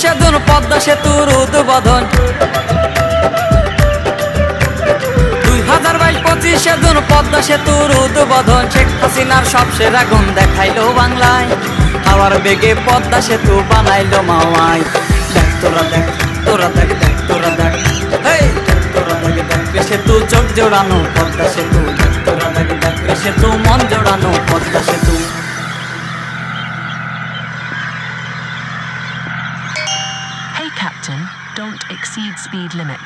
সেদিন পদ্মা সেতুর উদ্বোধন, 2022-25 সেদিন পদ্মা সেতুর উদ্বোধন। শেখ হাসিনার সব সেরা গুণ দেখাইলো বাংলায়, হাওয়ার বেগে পদ্মা সেতু বানাইলো মাওয়ায়। দেখ তোরা দেখ, তোরা দেখ, দেখ তোরা দেখ, হেই দেখ তোরা দেখ, দেখ রে সেতু চোখ জোড়ানো পদ্মা সেতু, দেখ তোরা দেখ, দেখ রে সেতু মন জোড়ানো পদ্মা সেতু। Hey Captain, don't exceed speed limit.